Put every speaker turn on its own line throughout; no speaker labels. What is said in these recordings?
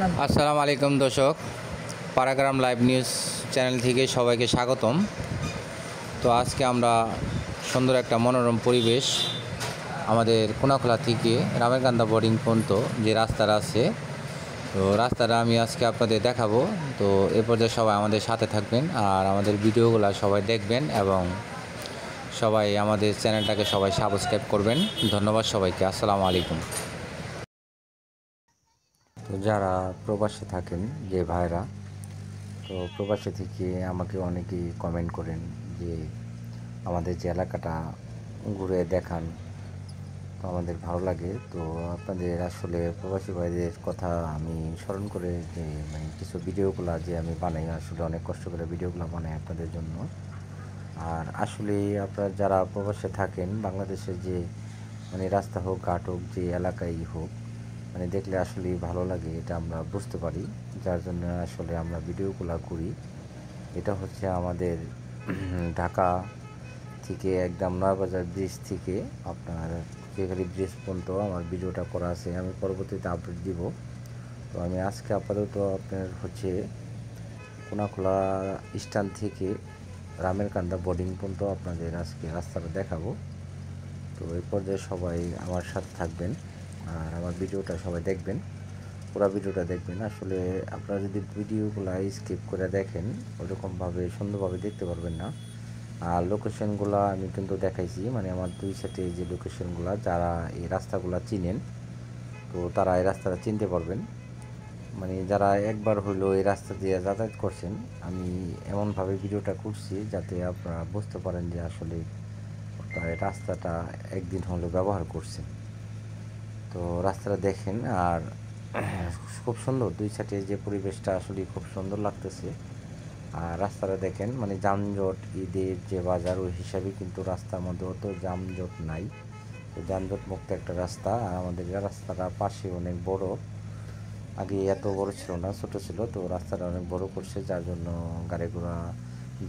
আসসালামু আলাইকুম দর্শক, পারাগ্রাম লাইভ নিউজ চ্যানেল থেকে সবাইকে স্বাগতম। তো আজকে আমরা সুন্দর একটা মনোরম পরিবেশ আমাদের কোনাখোলা থেকে রামেরকান্দা বোর্ডিং পর্যন্ত যে রাস্তাটা আছে, তো রাস্তাটা আমি আজকে আপনাদের দেখাবো। তো এ পর্যায়ে সবাই আমাদের সাথে থাকবেন আর আমাদের ভিডিওগুলো সবাই দেখবেন এবং সবাই আমাদের চ্যানেলটাকে সবাই সাবস্ক্রাইব করবেন। ধন্যবাদ সবাইকে। আসসালামু আলাইকুম। তো যারা প্রবাসে থাকেন যে ভাইরা, তো প্রবাসী থেকে আমাকে অনেকেই কমেন্ট করেন যে আমাদের যে এলাকাটা ঘুরে দেখান, তো আমাদের ভালো লাগে। তো আপনাদের আসলে প্রবাসী ভাইদের কথা আমি স্মরণ করে যে কিছু ভিডিওগুলো যে আমি বানাই, আসলে অনেক কষ্ট করে ভিডিওগুলো বানাই আপনাদের জন্য। আর আসলে আপনারা যারা প্রবাসে থাকেন, বাংলাদেশের যে রাস্তা হোক, ঘাট হোক, যে এলাকায় হোক, দেখলে আসলেই ভালো লাগে, এটা আমরা বুঝতে পারি। যার জন্য আসলে আমরা ভিডিওগুলো করি। এটা হচ্ছে আমাদের ঢাকা থেকে একদম নয়াবাজার ব্রিজ থেকে আপনার কেকারি ব্রিজ পর্যন্ত আমার ভিডিওটা করা আছে, আমি পরবর্তীতে আপডেট দিব। তো আমি আজকে আপাতত আপনার হচ্ছে কোনাখোলা স্ট্যান্ড থেকে রামেরকান্দা বোর্ডিং পর্যন্ত আপনাদের আজকে রাস্তাটা দেখাবো। তো এই পর্যায়ে সবাই আমার সাথে থাকবেন আর আমার ভিডিওটা সবাই দেখবেন, পুরো ভিডিওটা দেখবেন। আসলে আপনারা যদি ভিডিওগুলো স্কিপ করে দেখেন, ওরকমভাবে সুন্দরভাবে দেখতে পারবেন না। আর লোকেশনগুলো আমি কিন্তু দেখাইছি, আমার দুই সাইডে যে লোকেশনগুলো, যারা এই রাস্তাগুলো চিনেন তো তারা এই রাস্তাটা চিনতে পারবেন। যারা একবার হইলো এই রাস্তা দিয়ে যাতায়াত করছেন, আমি এমনভাবে ভিডিওটা করছি যাতে আপনারা বুঝতে পারেন যে আসলে আপনারা এই রাস্তাটা একদিন হলেও ব্যবহার করছেন। তো রাস্তাটা দেখেন আর খুব সুন্দর, দুই সাইডে যে পরিবেশটা আসলে খুব সুন্দর লাগতেছে। আর রাস্তাটা দেখেন, যানজট, ঈদের যে বাজার ওই হিসাবে কিন্তু রাস্তার মধ্যে অত যানজট নাই। তো যানজট মুক্ত একটা রাস্তা। আর আমাদের রাস্তাটা পাশে অনেক বড়, আগে এত বড় ছিল না, ছোট ছিল। তো রাস্তাটা অনেক বড় করছে, যার জন্য গাড়ি ঘোড়া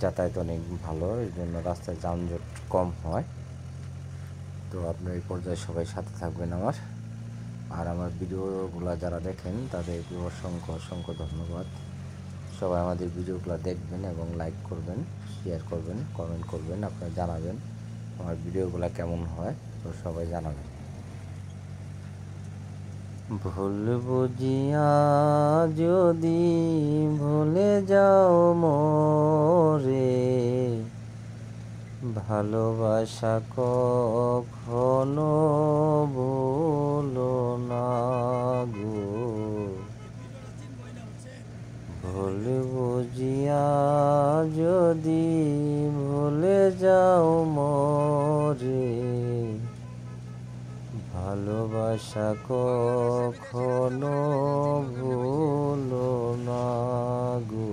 যাতায়াত অনেক ভালো, এই জন্য রাস্তায় যানজট কম হয়। তো আপনার এই পর্যায়ে সবাই সাথে থাকবেন আমার। আর আমার ভিডিওগুলো যারা দেখেন তাদেরকে অসংখ্য অসংখ্য ধন্যবাদ। সবাই আমাদের ভিডিওগুলো দেখবেন এবং লাইক করবেন, শেয়ার করবেন, কমেন্ট করবেন, আপনারা জানাবেন আমার ভিডিওগুলো কেমন হয়, তো সবাই জানাবেন। ভুল বুঝিয়া যদি ভুলে যাও মোরে, ভালোবাসা কখনো ভুলো না গো। ভুল বুঝিয়া যদি ভুলে যাও মোরে, ভালোবাসা কখনো ভুলো না গো।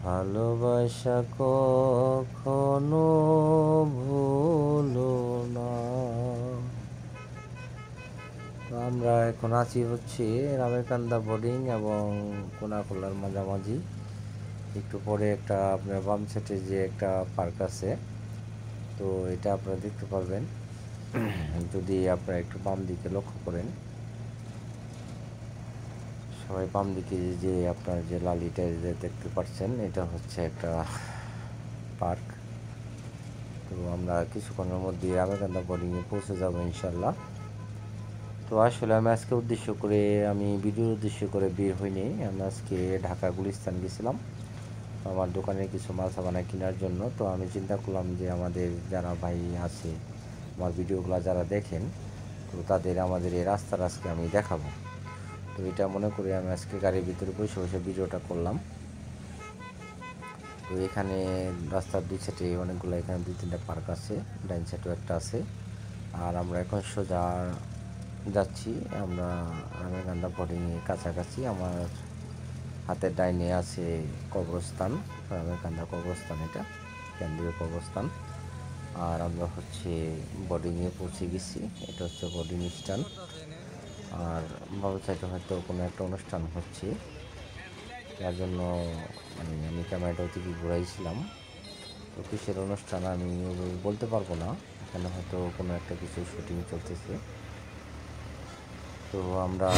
ভালোবাসা কখনো ভুলো না। তো আমরা এখন আছি হচ্ছে রামেরকান্দা বোর্ডিং এবং কোনাখোলার মাঝামাঝি। একটু পরে একটা আপনার বাম সাইডে যে একটা পার্ক আছে, তো এটা আপনারা দেখতে পারবেন যদি আপনারা একটু বাম দিকে লক্ষ্য করেন। সবাই বাম দিকে যে আপনার যে লালিটা যে দেখতে পাচ্ছেন, এটা হচ্ছে একটা পার্ক। তো আমরা কিছুক্ষণের মধ্যে রামেরকান্দা বোর্ডিংয়ে পৌঁছে যাবো ইনশাল্লাহ। তো আসলে আমি আজকে ভিডিওর উদ্দেশ্য করে বের হইনি। আমি আজকে ঢাকা গুলিস্তান গেছিলাম আমার দোকানে কিছু মাল সামানা কেনার জন্য। তো আমি চিন্তা করলাম যে আমাদের যারা ভাই আছে, আমার ভিডিওগুলো যারা দেখেন, তো তাদের আমাদের এই রাস্তার আজকে আমি দেখাবো। তো এটা মনে করি আমি আজকে গাড়ির ভিতরে বসে বসে ভিডিওটা করলাম। তো এখানে রাস্তার দুই সাইডে অনেকগুলো, এখানে 2-3টা পার্ক আছে, ডাইন সাইডেও একটা আছে। আর আমরা এখন সোজা যাচ্ছি, আমরা রামেরকান্দা বোর্ডিংয়ের কাছাকাছি। আমার হাতের ডাইনে আছে কবরস্থান, রামেরকান্দা কবরস্থান, এটা কেন্দ্রীয় কবরস্থান। আর আমরা হচ্ছে বোর্ডিংয়ে পৌঁছে গেছি, এটা হচ্ছে বোর্ডিং স্ট্যান্ড। আর বাবু সাইডে হয়তো কোনো একটা অনুষ্ঠান হচ্ছে, যার জন্য আমি ক্যামেরাটা ওদিকে ঘুরাইছিলাম। তো কিসের অনুষ্ঠান আমি বলতে পারবো না, এখানে হয়তো কোনো একটা কিছু শুটিং চলতেছে। তো আমরা